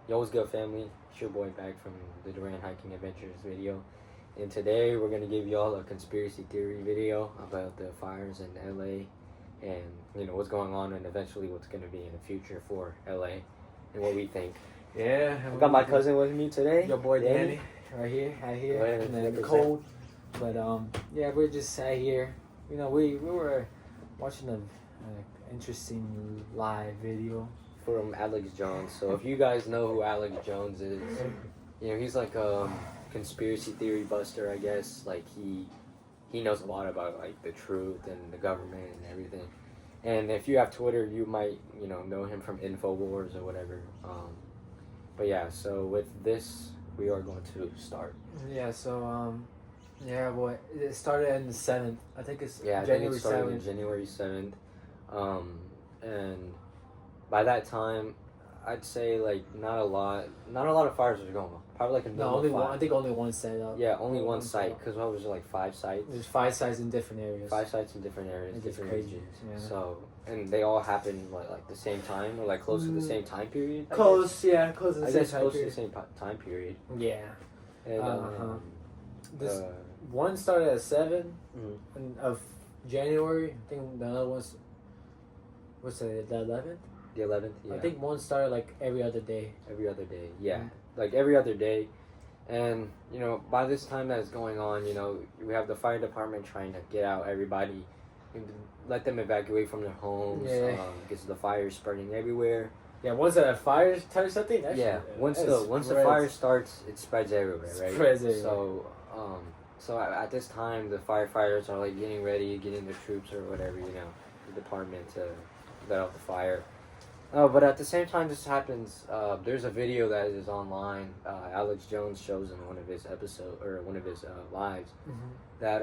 Yo, what's good, family? It's your boy back from the Duran-Hiking-Adventures video. And today we're going to give y'all a conspiracy theory video about the fires in LA and, what's going on and eventually what's going to be in the future for LA and what we think. Yeah. I got my cousin with me today. Your boy Danny. Right here. Go ahead and In the represent. cold. But, yeah, we're just sat here. We were watching an interesting live video. From Alex Jones. So if you guys know who Alex Jones is, he's like a conspiracy theory buster, I guess. Like he knows a lot about like the truth and the government and everything. And if you have Twitter, you might know him from InfoWars or whatever. But yeah, so with this, we are going to start. Yeah. So boy, it started on the 7th. I think it's I think it started on January 7th. And by that time, I'd say like not a lot of fires were going on. Probably like a No, only one. I think only one set up. Yeah, only one site. Because what was it, like 5 sites? There's 5 sites in different areas. 5 sites in different areas, It's different crazy. regions. Yeah. So, and they all happened like the same time or like close to the same time period. Close to the I guess same close time to the same time period. Yeah. And This one started at 7 mhm. of January. I think the other one's what's it, the 11th? The 11th. Yeah. I think one started like every other day. Every other day. Yeah, like every other day. And by this time that's going on, we have the fire department trying to get out everybody, and let them evacuate from their homes. Yeah. Because the fire is spreading everywhere. Yeah, once a fire starts something, Once the fire starts, it spreads everywhere, right? Spreads everywhere. So at this time, the firefighters are like getting ready, getting the troops or whatever, the department to let out the fire. But at the same time this happens, there's a video that is online. Alex Jones shows in one of his episodes or one of his lives that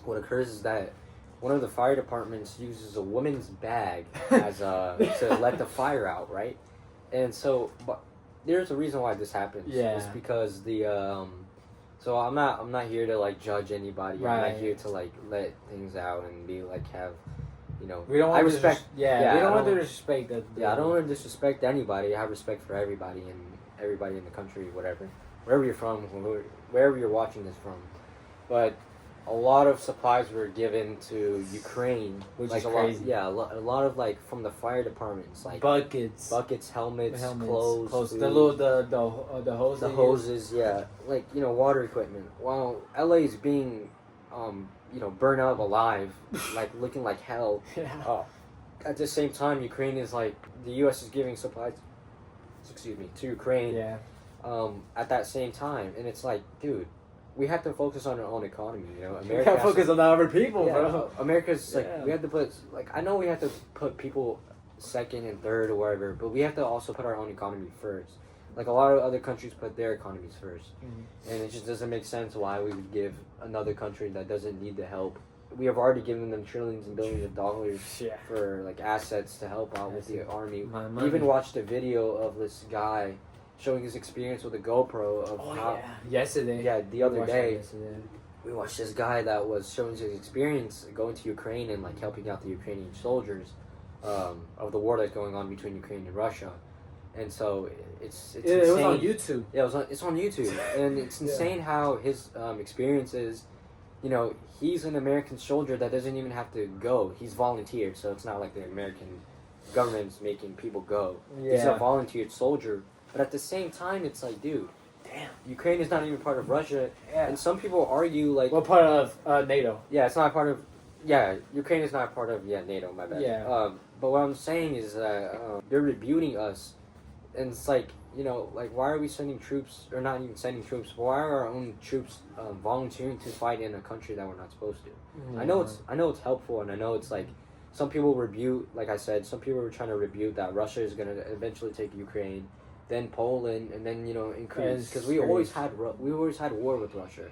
what occurs is that one of the fire departments uses a woman's bag as to let the fire out, right? And so, but there's a reason why this happens. Yeah. It's because the so I'm not here to like judge anybody. Right. I'm not here to like let things out and be like have. We don't want I respect. we don't want to disrespect that. Yeah, I don't want to disrespect anybody. I have respect for everybody and everybody in the country, whatever, wherever you're from, wherever you're watching this from. But a lot of supplies were given to Ukraine, which like is crazy. A lot of like from the fire departments, like buckets, helmets, clothes, the little the hoses, yeah, like water equipment. While LA is being burned out alive, like looking like hell. Yeah. At the same time, Ukraine is like the U.S. is giving supplies, to Ukraine. Yeah. At that same time, and it's like, dude, we have to focus on our own economy. America. We gotta focus on the other people, bro. America's like we have to put I know we have to put people second and third or whatever, but we have to also put our own economy first. Like a lot of other countries put their economies first, and it just doesn't make sense why we would give another country that doesn't need the help. We have already given them trillions and billions of dollars for like assets to help out with the army. We even watched a video of this guy showing his experience with a GoPro of how yesterday. Yeah, the other day we watched this guy that was showing his experience going to Ukraine and like helping out the Ukrainian soldiers of the war that's going on between Ukraine and Russia. And so it's insane. It was on YouTube. Yeah, it's on YouTube, and it's insane how his experience is. He's an American soldier that doesn't even have to go. He's volunteered, so it's not like the American government's making people go. Yeah. He's a volunteered soldier, but at the same time, it's like, dude, damn, Ukraine is not even part of Russia. Yeah. And some people argue like, what part of NATO? Yeah, it's not part of. Yeah, Ukraine is not part of NATO. My bad. Yeah. But what I'm saying is that they're rebuting us. And it's like, like why are we sending troops, or not even sending troops, but why are our own troops volunteering to fight in a country that we're not supposed to? I know it's helpful, and I know it's like, some people rebuke, like I said, some people were trying to rebuke that Russia is going to eventually take Ukraine, then Poland, and then, increase, because we always had war with Russia.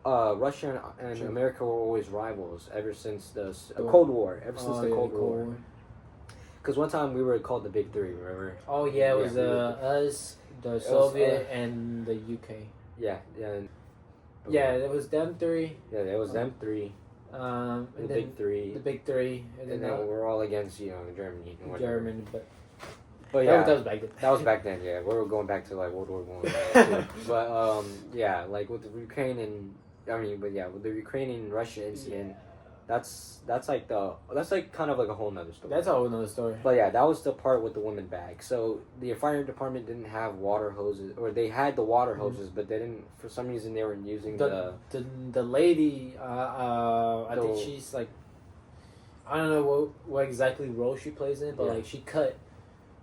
Russia and America were always rivals ever since the Cold War, the Cold War. Because one time we were called the Big Three, remember? Oh yeah, it was us, the Soviet, and the UK. Yeah. Yeah, it was them three. Yeah, it was them three. The Big Three. The Big Three, and then we're all against Germany. Germany, but But yeah, that was back then. That was back then. Yeah, we were going back to like World War One. But yeah, like with the Ukraine and with the Ukraine and Russia incident, that's like kind of like a whole nother story. That's a whole nother story. But yeah, that was the part with the women bag. So the fire department didn't have water hoses, or they had the water hoses, but they didn't. For some reason, they weren't using the lady. I think she's like, I don't know what exactly role she plays in, but like she cut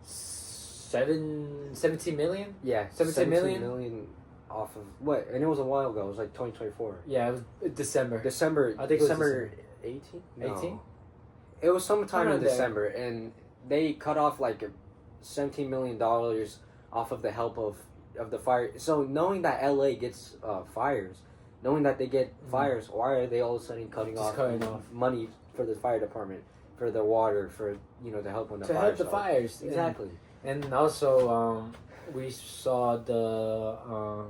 17 million. Yeah, 17 million off of what? And it was a while ago. It was like 2024. Yeah, it was December. I think December 18. 18. It was sometime in December, and they cut off like $17 million off of the help of the fire. So knowing that LA gets fires, knowing that they get fires, why are they all of a sudden cutting off money for the fire department, for the water, for to help on the fires? To help the fires, exactly. And also, we saw the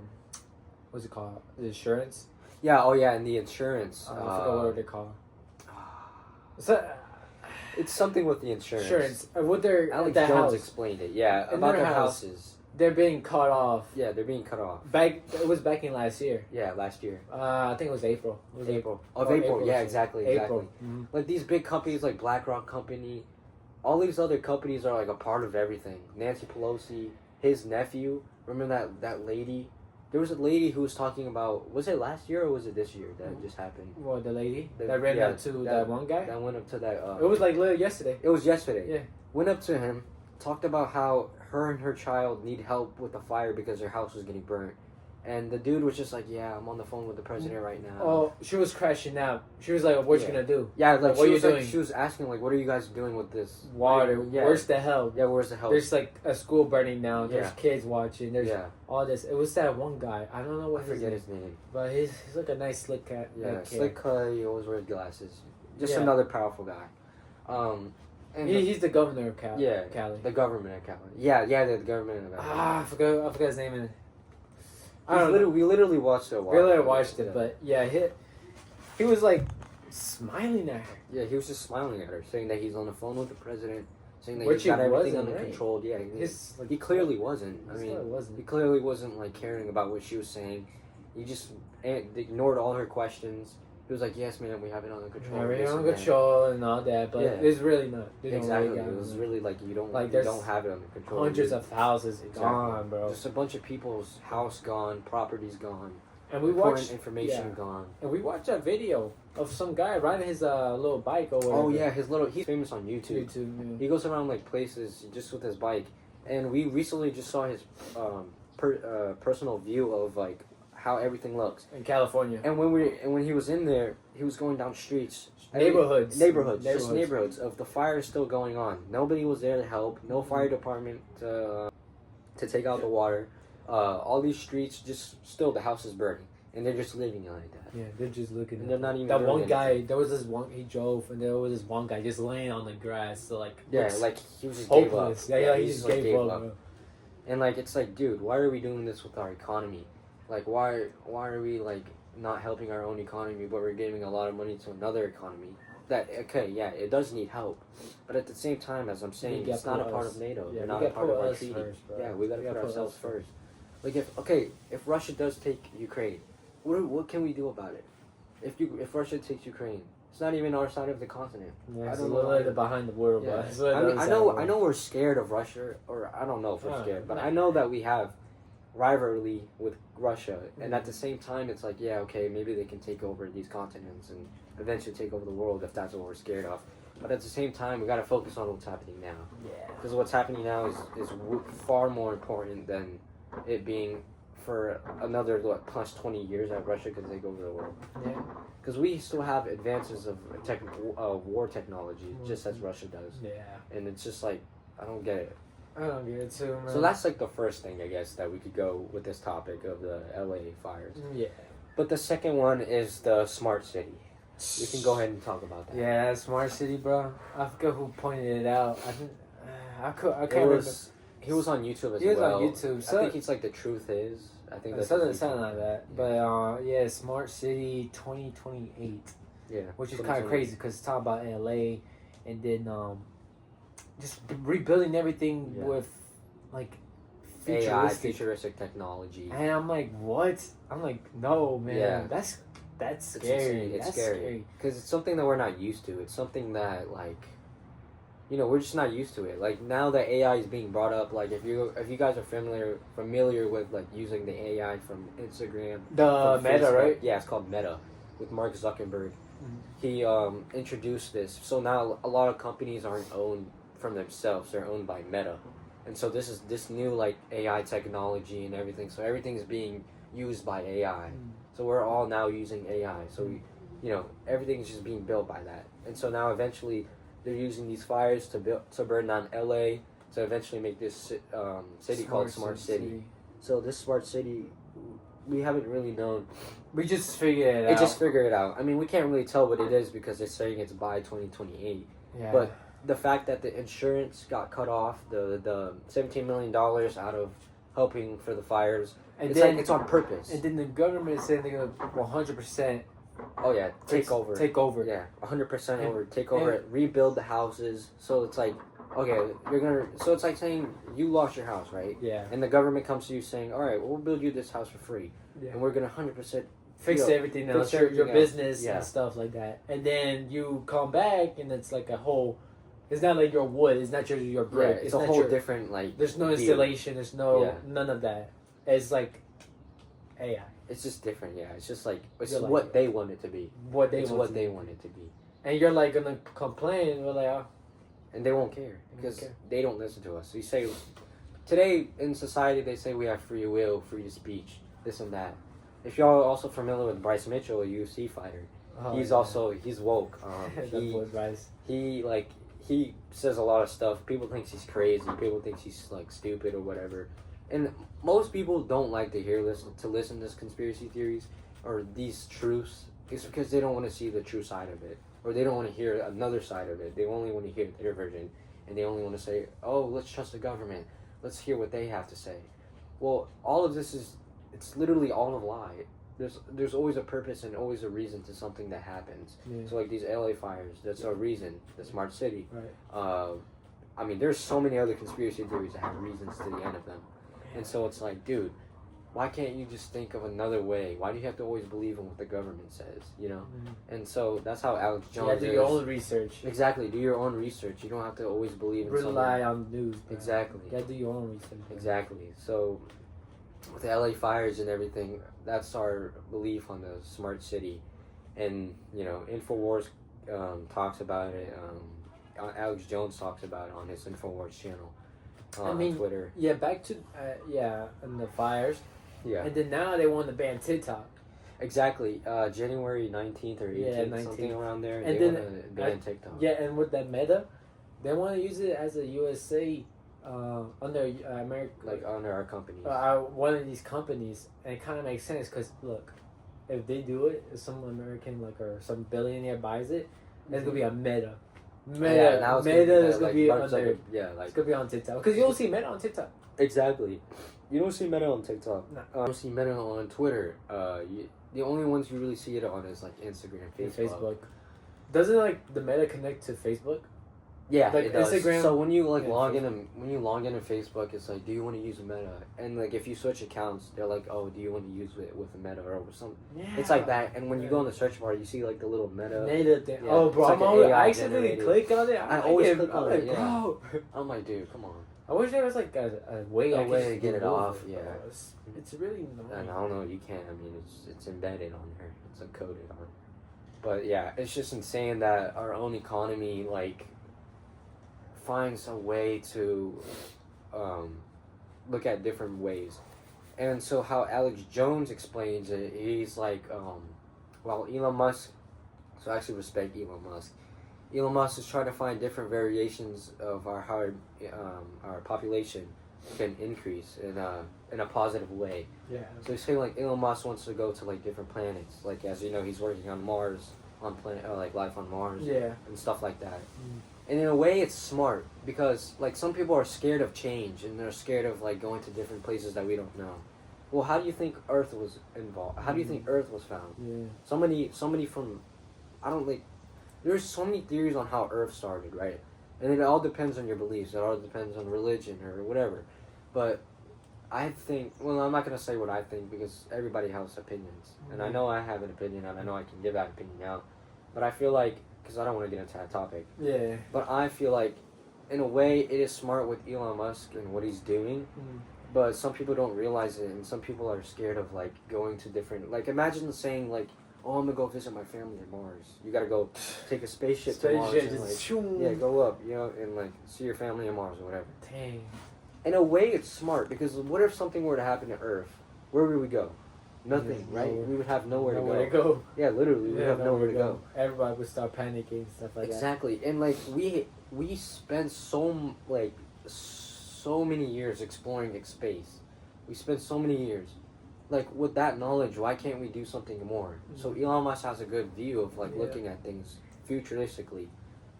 what's it called? The insurance. Yeah. Oh yeah, and the insurance. I forgot what they're called. So, it's something with the insurance. With their Alex Jones house. explained it. Yeah, about their houses. They're being cut off. Yeah, they're being cut off. It was back in last year. Yeah, last year. I think it was April. April. Yeah, exactly. April. Mm-hmm. Like these big companies, like BlackRock Company, all these other companies are like a part of everything. Nancy Pelosi, his nephew. Remember that lady? There was a lady who was talking about. Was it last year or was it this year that just happened? Well, the lady that ran up to that one guy. That went up to that. It was like literally yesterday. It was yesterday. Yeah. Went up to him, talked about how her and her child need help with the fire because their house was getting burnt. And the dude was just like, yeah, I'm on the phone with the president right now. Oh, she was crashing out. She was like, what you gonna do? Yeah, like, what are you doing? She was asking, like, what are you guys doing with this? Water. Where's the help? Yeah, where's the help? There's like a school burning down. There's kids watching. There's all this. It was that one guy. I don't know what his name. But he's like a nice slick cat. Yeah, slick cut. He always wears glasses. Just another powerful guy. And he's the governor of Cali. Yeah, Cali. The government of Cali. Yeah, the government of Cali. I forgot his name. We literally watched it. We literally watched it, but yeah, he was like smiling at her. Yeah, he was just smiling at her, saying that he's on the phone with the president, saying that he's got everything under control. Yeah, he clearly wasn't. I mean, he clearly wasn't like caring about what she was saying. He just ignored all her questions. He was like, "Yes, ma'am, we have it under control." Yeah, we have it under control and all that, but it's really not. Exactly, it was really like you don't have it under control. Hundreds of thousands gone, bro. Just a bunch of people's house gone, properties gone, and we watched information gone. And we watched a video of some guy riding his little bike or whatever. Oh yeah, he's famous on YouTube. Yeah. He goes around like places just with his bike, and we recently just saw his personal view of like how everything looks in California. And when he was in there, he was going down streets, neighborhoods, just neighborhoods of the fire still going on. Nobody was there to help. No fire department to take out the water. All these streets just still the house is burning, and they're just living like that. Yeah, they're just looking. And they're not even. That one guy, there was this one. He drove, and there was this one guy just laying on the grass. So like, like he was just hopeless. Gave up. Yeah, he just gave up. Bro. And like it's like, dude, why are we doing this with our economy? Like, why are we, like, not helping our own economy, but we're giving a lot of money to another economy? It does need help. But at the same time, as I'm saying, it's not a part of NATO. Yeah, they're not a part of our treaty. We gotta put ourselves first. Like, if Russia does take Ukraine, what can we do about it? If Russia takes Ukraine, it's not even our side of the continent. Yeah, it's a little bit behind the world, but I know we're scared of Russia, or I don't know if we're scared, but I know that we have rivalry with Russia, and at the same time it's like, maybe they can take over these continents and eventually take over the world if that's what we're scared of, but at the same time we got to focus on what's happening now, because what's happening now is far more important than it being for another plus 20 years that Russia could take over the world, because we still have advances of war technology just as Russia does, and it's just like I don't get it. I don't get it too, man. So that's like the first thing, I guess, that we could go with this topic of the LA fires. Yeah. But the second one is the smart city. We can go ahead and talk about that. Yeah, smart city, bro. I forgot who pointed it out. I can't remember. He was on YouTube as well. He was on YouTube. So I think he's like The Truth Is. I think that's something like that. But smart city 2028. Yeah. Which is kind of crazy because it's talking about LA, and then just rebuilding everything Yeah. with like AI, futuristic technology. And I'm like, what? I'm like, no, man. Yeah. That's It's scary. insane. It's That's scary because it's something that we're not used to. It's something that like, you know, we're just not used to it. Like now that AI is being brought up, like if you guys are familiar with like using the AI from Instagram, The from Meta, Facebook. right? Yeah, it's called Meta, with Mark Zuckerberg. Mhm. He introduced this, so now a lot of companies aren't owned from themselves; they're owned by Meta, and so this is this new like AI technology and everything. So everything's being used by AI. So we're all now using AI. So we, you know, everything's just being built by that. And so now eventually they're using these fires to burn down LA to eventually make this city called Smart City. So this smart city, we haven't really known. We just figured it out. Just figure it out. I mean, we can't really tell what it is because they're saying it's by 2028. Yeah. But the fact that the insurance got cut off, the $17 million out of helping for the fires, and it's then like it's on purpose. And then the government is saying they're gonna 100%. Oh yeah, take over. Take over. Yeah, 100% over. Take over it. Rebuild the houses. So it's like, okay, you're gonna. So it's like saying you lost your house, right? Yeah. And the government comes to you saying, all right, we'll build you this house for free, and we're gonna 100% fix everything else, your business Yeah. and stuff like that. And then you come back, and it's like a whole. It's not like your wood. It's not your brick. It's a whole different like. There's no deal. installation. There's no none of that. It's like AI. It's just different, yeah. It's just like it's You're like- what they want it to be. What they It's want what to they be. want it to be, And you're like gonna complain. We're like, oh, and they won't care because care. they don't listen to us. So you say, today in society they say we have free will, free speech, this and that. If y'all are also familiar with Bryce Mitchell, a UFC fighter, he's woke. He says a lot of stuff. People think he's crazy. People think he's like stupid or whatever. And most people don't like to listen to this conspiracy theories or these truths. It's because they don't want to see the true side of it, or they don't want to hear another side of it. They only want to hear their version, and they only want to say, "Oh, let's trust the government. Let's hear what they have to say." Well, all of this it's literally all a lie. There's always a purpose and always a reason to something that happens. Yeah. So like these LA fires, that's a reason. The smart city. Right. I mean, there's so many other conspiracy theories that have reasons to the end of them. And so it's like, dude, why can't you just think of another way? Why do you have to always believe in what the government says, you know? Mm-hmm. And so that's how Alex Jones You have to do your own research. Exactly. Do your own research. You don't have to always believe in Rely on news. Man. Exactly. You gotta do your own research. Man. Exactly. So with the LA fires and everything, that's our belief on the smart city. And, you know, InfoWars talks about it. Alex Jones talks about it on his InfoWars channel. On Twitter. Yeah, back to and the fires. Yeah. And then now they want to ban TikTok. Exactly. January 19th or 18th, 19th. something around there. And they then want to ban TikTok. Yeah, and with that Meta, they want to use it as a USA under America, like under our company. One of these companies, and it kind of makes sense because look, if they do it, if some American or some billionaire buys it, it's gonna be a Meta. Meta is gonna be under. It's gonna be on TikTok because you don't see Meta on TikTok. Exactly, you don't see Meta on TikTok. No. You don't see Meta on Twitter. The only ones you really see it on is like Instagram, Facebook. Doesn't the Meta connect to Facebook? Yeah, like it does. Instagram. So when you log into Facebook, it's like, do you want to use Meta? And like if you switch accounts, they're like, oh, do you want to use it with a Meta or something? Yeah. It's like that. And when you go on the search bar, you see like the little Meta thing. Yeah, oh, bro, like I accidentally click on it. I always click on it. Bro. I'm like, dude, come on. I wish there was like a way to get it off. Yeah, it's really annoying. And I don't know, you can't. I mean, it's embedded on her. It's encoded on her. But yeah, it's just insane that our own economy finds a way to look at different ways. And so how Alex Jones explains it, he's like, well, Elon Musk, so I actually respect Elon Musk. Elon Musk is trying to find different variations of how our population can increase in a positive way. Yeah. So he's saying like Elon Musk wants to go to like different planets. Like as you know, he's working on Mars, like life on Mars. Yeah. And stuff like that. And in a way, it's smart because like some people are scared of change and they're scared of like going to different places that we don't know. Well, how do you think Earth was involved? How do you think Earth was found? Yeah. Somebody from, there's so many theories on how Earth started, right? And it all depends on your beliefs. It all depends on religion or whatever. But I think, well, I'm not going to say what I think because everybody has opinions. And I know I have an opinion and I know I can give that opinion out. But I feel like, because I don't want to get into that topic. Yeah. But I feel like, in a way, it is smart with Elon Musk and what he's doing. But some people don't realize it. And some people are scared of, like, going to different, like, imagine saying, like, oh, I'm going to go visit my family on Mars. You got to go take a spaceship to Mars. And, like, go up, you know, and, like, see your family on Mars or whatever. Dang. In a way, it's smart because what if something were to happen to Earth? Where would we go? Nothing, right? We would have nowhere to go. Yeah, literally, we would have nowhere to go. Everybody would start panicking and stuff like that. Exactly, and like we spent so many years exploring space. We spent so many years. Like with that knowledge, why can't we do something more? So Elon Musk has a good view of like looking at things futuristically,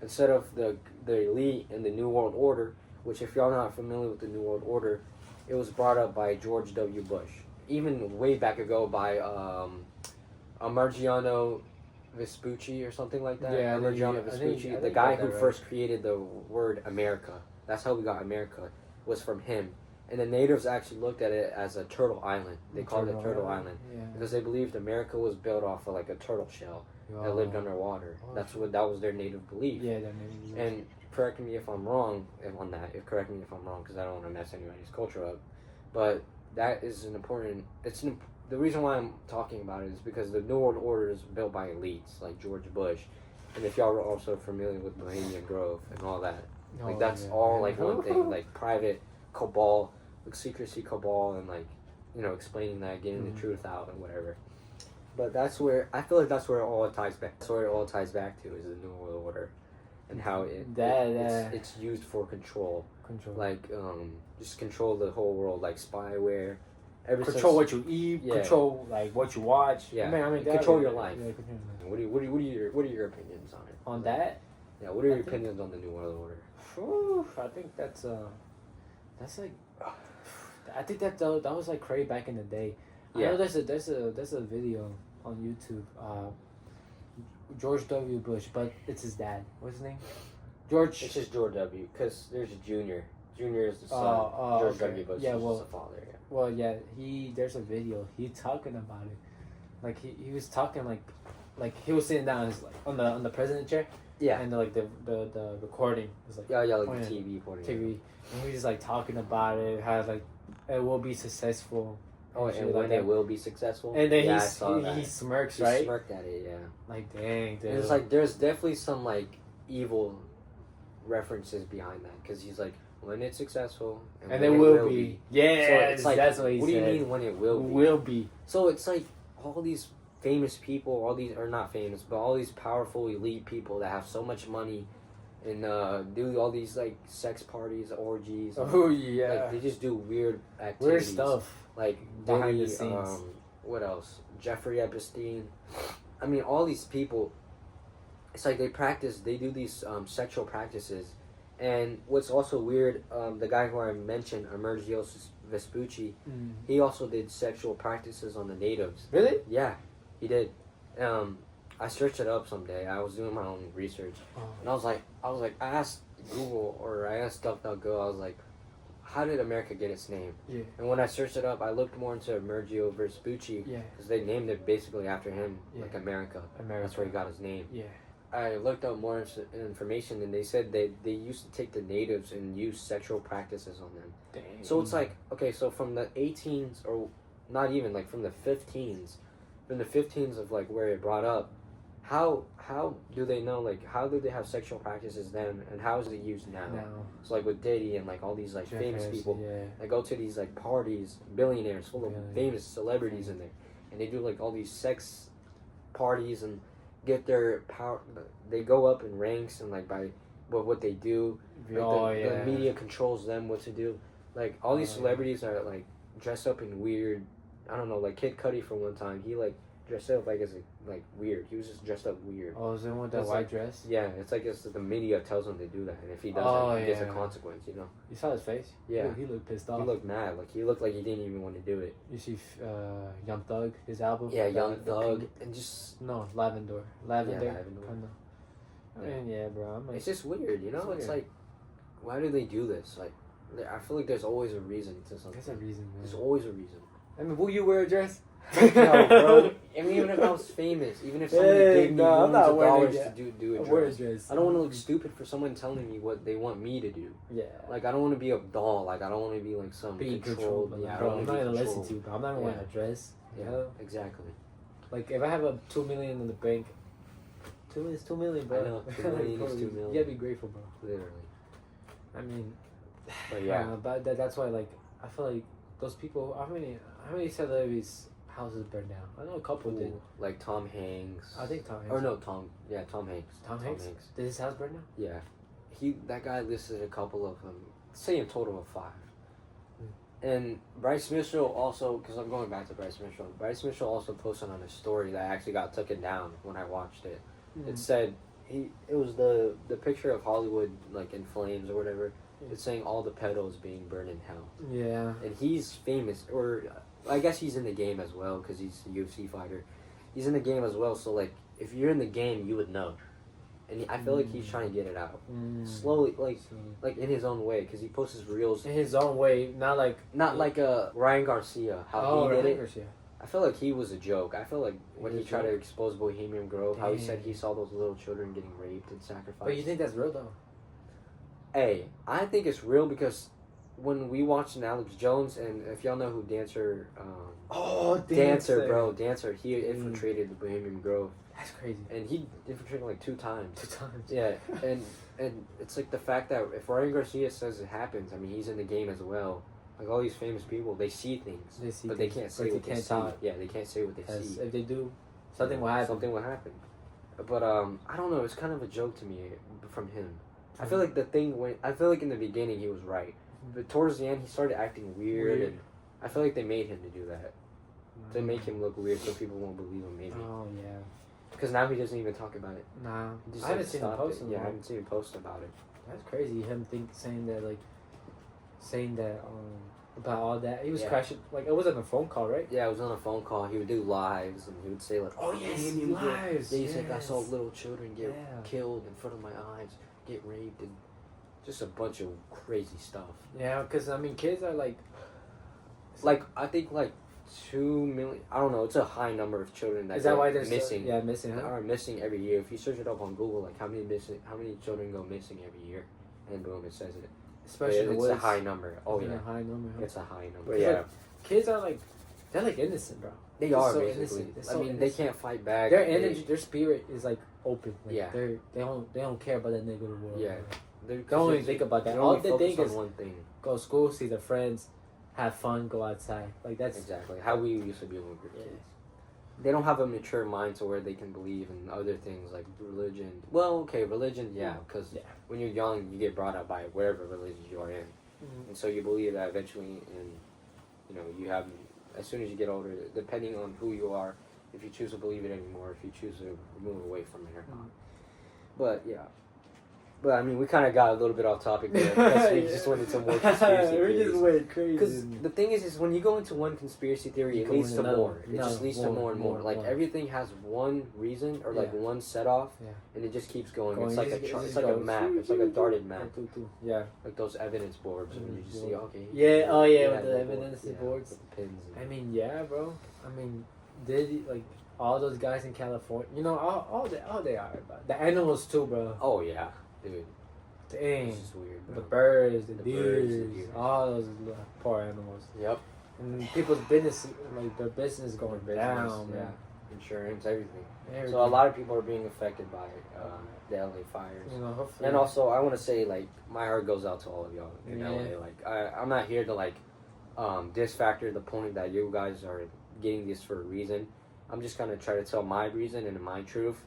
instead of the elite and the New World Order. Which, if y'all not familiar with the New World Order, it was brought up by George W. Bush. Even way back ago by Emergiano Vespucci or something like that. Yeah, Emergiano Vespucci, the guy who first created the word America. That's how we got America, was from him. And the natives actually looked at it as a turtle island. They called it Turtle Island. Because they believed America was built off of like a turtle shell that lived underwater. That was their native belief. Yeah, their native belief. And correct me if I'm wrong on that. Correct me if I'm wrong, because I don't want to mess anybody's culture up. But that is an important. The reason why I'm talking about it is because the New World Order is built by elites like George Bush, and if y'all are also familiar with Bohemian Grove and all that, like that's all like one thing, like private cabal, like secrecy cabal, and like explaining that, getting the truth out and whatever. But that's where I feel like that's where it all ties back. That's where it all ties back to is the New World Order. And how it's used for control. Like just control the whole world, like spyware. Control what you eat. Control like what you watch. Yeah, I mean control your life. Yeah, what are your opinions on it? On that? Yeah, what are your opinions on the New World Order? I think that's like, I think that was like crazy back in the day. Yeah. I know there's a video on YouTube. George W. Bush, but it's his dad. What's his name? George. It's just George W. Because there's a Junior. Junior is the son. George W. Bush is the father. Yeah. Well, yeah. There's a video. He talking about it. Like he was talking like he was sitting down on the president chair. Yeah. And the recording was like. Yeah, like the TV recording. TV, and he was just like talking about it. How like it will be successful. Oh, and when it will be successful. And then he smirks, right? He smirked at it, yeah. Like, dang, dude. It's like, there's definitely some, like, evil references behind that. Because he's like, when it's successful. And it will be. Yeah, so it's like, that's what he said. What do you mean when it will be? Will be. So it's like, all these famous people, or not famous, but all these powerful, elite people that have so much money and do all these, like, sex parties, orgies. Oh, yeah. Like, they just do weird activities. Weird stuff. Like behind the scenes. What else? Jeffrey Epstein. I mean, all these people. It's like they do these sexual practices, and what's also weird, the guy who I mentioned, Emergio Vespucci, he also did sexual practices on the natives. Really? Yeah, he did. I searched it up someday. I was doing my own research, and I was like, I asked Google or I asked DuckDuckGo. I was like, how did America get its name? Yeah. And when I searched it up, I looked more into Emergio Vespucci. Yeah. Because they named it basically after him, like America. That's where he got his name. Yeah. I looked up more information, and they said they used to take the natives and use sexual practices on them. Dang. So it's like, okay, so from the 18s, or not even, like from the 15s of like where it brought up, how do they know, like, how did they have sexual practices then, and how is it used now? So like with Diddy and like all these like famous people, they go to these like parties, billionaires full of famous celebrities in there, and they do like all these sex parties and get their power. They go up in ranks and like by what they do. Like the media controls them what to do. Like all these celebrities are like dressed up in weird. I don't know, like Kid Cudi for one time, he like dressed up like as like weird. He was just dressed up weird. Oh, is it with that white dress? Yeah, it's like the media tells him to do that, and if he doesn't, he gets a consequence. You know. You saw his face. Yeah, he looked pissed off. He looked mad. Like he looked like he didn't even want to do it. You see, Young Thug, his album. Yeah, Young Thug, and just Lavender. Yeah, Lavender. I mean, yeah, bro. It's just weird, you know. It's like, why do they do this? Like, I feel like there's always a reason to something. There's a reason, man. There's always a reason. I mean, will you wear a dress? No, bro. I mean, even if I was famous, even if somebody gave me millions of dollars to do a dress, I don't want to look stupid for someone telling me what they want me to do. Yeah. Like, I don't want to be a doll. Like, I don't want to be like some controlled. Yeah, bro, I'm not gonna listen to you, bro. I'm not gonna wear a dress. Yeah, exactly. Like, if I have a $2 million in the bank, $2 million is $2 million, bro. I know, $2 million is $2 million. You gotta be grateful, bro. Literally. I mean, but yeah, but that's why, like, I feel like those people. How many celebrities' houses burned down? I know a couple did. Like Tom Hanks. I think Tom Hanks. Or no, Tom Hanks. Tom Hanks. Did his house burn down? Yeah, that guy listed a couple of them. Say a total of 5. And Bryce Mitchell also, because I'm going back to Bryce Mitchell. Bryce Mitchell also posted on a story that actually got taken down when I watched it. It said it was the picture of Hollywood like in flames or whatever. It's saying all the pedals being burned in hell. Yeah. And he's famous, or I guess he's in the game as well because he's a UFC fighter. He's in the game as well, so like if you're in the game, you would know. And I feel like he's trying to get it out slowly, like in his own way, because he posts his reels in his own way, not like Ryan Garcia how he did it. Garcia. I feel like he was a joke. I feel like when he tried to expose Bohemian Grove, how he said he saw those little children getting raped and sacrificed. But you think that's real though? Hey, I think it's real because when we watched Alex Jones, and if y'all know who Dancer, Dancer, he infiltrated the Bohemian Grove. That's crazy. And he infiltrated like 2 times. 2 times. Yeah, and it's like the fact that if Ryan Garcia says it happens, I mean he's in the game as well. Like all these famous people, they see things, but they can't say what they see. Yeah, they can't say what they see. If they do, something will happen. Something will happen. But I don't know. It's kind of a joke to me from him. I feel like I feel like in the beginning he was right, but towards the end he started acting weird. And I feel like they made him to do that, to make him look weird, so people won't believe him. Maybe. Oh yeah. Because now he doesn't even talk about it. Nah, I haven't seen him post. Yeah, I haven't seen him post about it. That's crazy. Him saying that about all that. He was crashing. Like it was on a phone call, right? Yeah, it was on a phone call. He would do lives, and he would say like, "Oh yes, lives." Yeah, he's like, "I saw little children get killed in front of my eyes, get raped, and just a bunch of crazy stuff." Yeah, because I mean, kids are like I think like 2 million. I don't know. It's a high number of children that missing. Missing. Are missing every year. If you search it up on Google, like how many children go missing every year, and boom, it says it. Especially it's a high number. Oh yeah, a high number. Huh? It's a high number. Yeah, kids are they're like innocent, bro. They are so basically. I mean, they can't fight back. Their energy, their spirit is like open. Like, yeah, they don't care about that negative world. Yeah, they don't even think about that. All they think is one thing: go to school, see their friends, have fun, go outside. Like that's exactly how we used to be when we were kids. They don't have a mature mind to where they can believe in other things like religion. Well, okay, religion, because when you're young, you get brought up by whatever religion you are in, and so you believe that eventually, and you have. As soon as you get older, depending on who you are, if you choose to believe it anymore, if you choose to move away from it or not. But yeah. But I mean, we kind of got a little bit off topic there because we just went into more conspiracy theories. We just went crazy. Because the thing is when you go into one conspiracy theory, it leads to more. It just leads to more and more. Like everything has one reason or like one set off, and it just keeps going. It's like it's like a map. It's like a darted map. Yeah. Like those evidence boards, and you just see, okay. Yeah. Oh yeah, with the evidence boards. With the pins. I mean, yeah, bro. I mean, all those guys in California? All they are about the animals too, bro. Oh yeah. Dude, dang, this is weird, bro. The birds, the deers, all those poor animals. Yep. And people's business, like their business going down, man. Insurance, everything. So a lot of people are being affected by the LA fires. Hopefully. And also, I want to say, like, my heart goes out to all of y'all in LA. Like, I'm not here to disfactor the point that you guys are getting this for a reason. I'm just gonna try to tell my reason and my truth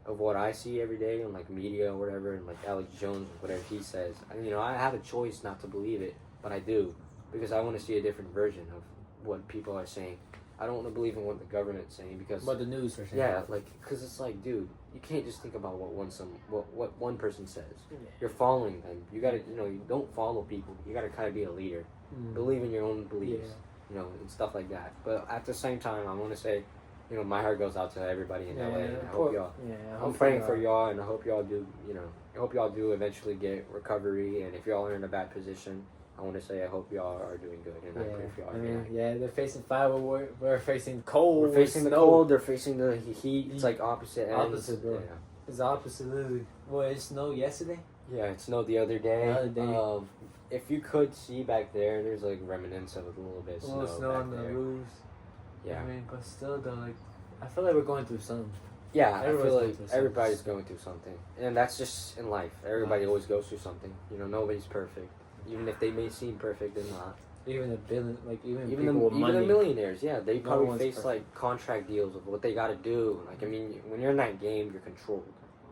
of what I see every day on like media or whatever, and like Alex Jones, whatever he says. I have a choice not to believe it, but I do because I want to see a different version of what people are saying. I don't want to believe in what the government's saying because what the news are saying. Yeah, because it's like, dude, you can't just think about what one person says. Yeah. You're following them. You gotta, you don't follow people. You gotta kind of be a leader. Believe in your own beliefs, and stuff like that. But at the same time, I want to say, you know, my heart goes out to everybody in LA. And I hope y'all. Yeah, I'm praying for y'all, and I hope y'all do. You know, I hope y'all do eventually get recovery. And if y'all are in a bad position, I want to say I hope y'all are doing good, and I pray for y'all. I mean, they're facing fire. We're facing cold. We're facing the cold. They're facing the heat. It's like opposite ends. Opposite, bro. Yeah. It's opposite, literally. Well, it snowed yesterday. Yeah, it snowed the other day. If you could see back there, there's like remnants of a little bit of snow on the there. roofs. Yeah. I mean, but still, though, like, I feel like we're going through something. Yeah, I feel like everybody's going through something, and that's just in life. Everybody always goes through something. You know, nobody's perfect. Even if they may seem perfect, they're not. Even the millionaires, yeah, they probably face like contract deals of what they got to do. Like, I mean, when you're in that game, you're controlled.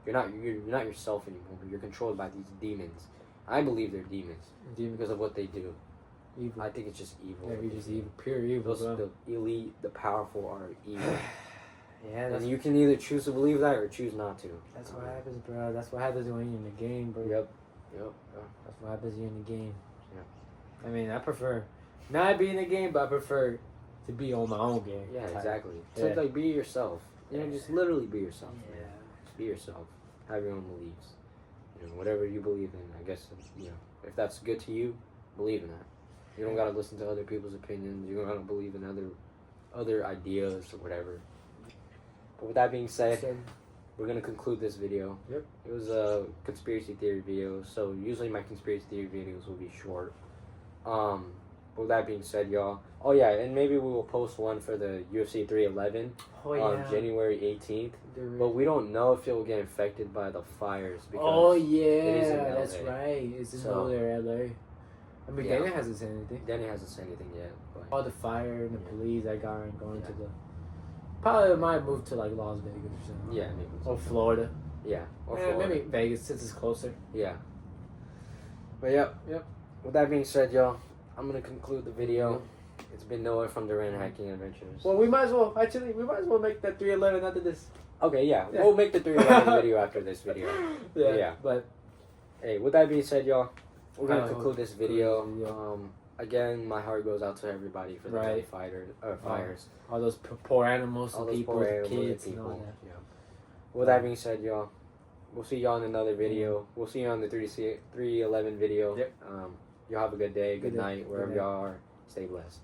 You're not yourself anymore. You're controlled by these demons. I believe they're demons because of what they do. Evil. I think it's just evil. Yeah, just evil, pure evil. The elite, the powerful are evil. Yeah, and you can either choose to believe that or choose not to. That's what happens, bro. That's what happens when you're in the game, bro. Yep. That's what happens when you're in the game. Yeah. I mean, I prefer not be in the game, but I prefer to be on my own game. Yeah, exactly. Yeah. So, like, be yourself. You know, just literally be yourself. Yeah. Man. Just be yourself. Have your own beliefs. You know, whatever you believe in, I guess, you know, if that's good to you, believe in that. You don't gotta listen to other people's opinions. You don't gotta believe in other ideas or whatever. But with that being said, we're gonna conclude this video. Yep. It was a conspiracy theory video, so usually my conspiracy theory videos will be short. But with that being said, y'all. Oh yeah, and maybe we will post one for the UFC 311 on January 18th. But we don't know if it will get infected by the fires. Because that's right. It's in LA. I mean, Danny hasn't said anything. Danny hasn't said anything yet. But all the fire and the police that got going to the... Probably might move to like Las Vegas or something. Yeah, maybe. Or Florida. Yeah, or Florida. Maybe Vegas since it's closer. Yeah. But yep. With that being said, y'all, I'm gonna conclude the video. It's been Noah from Duran-Hiking-Adventures. Well, we might as well make that 311 after this. Okay, yeah. We'll make the 311 video after this video. But hey, with that being said, y'all, we're gonna conclude this video. Again, my heart goes out to everybody for the fires. All those poor animals, all those people, poor animals, kids, and all and all that. Yeah. With that being said, y'all, we'll see y'all in another video. We'll see you on the 311 video. Yep. Y'all have a good day, good night, wherever y'all are. Stay blessed.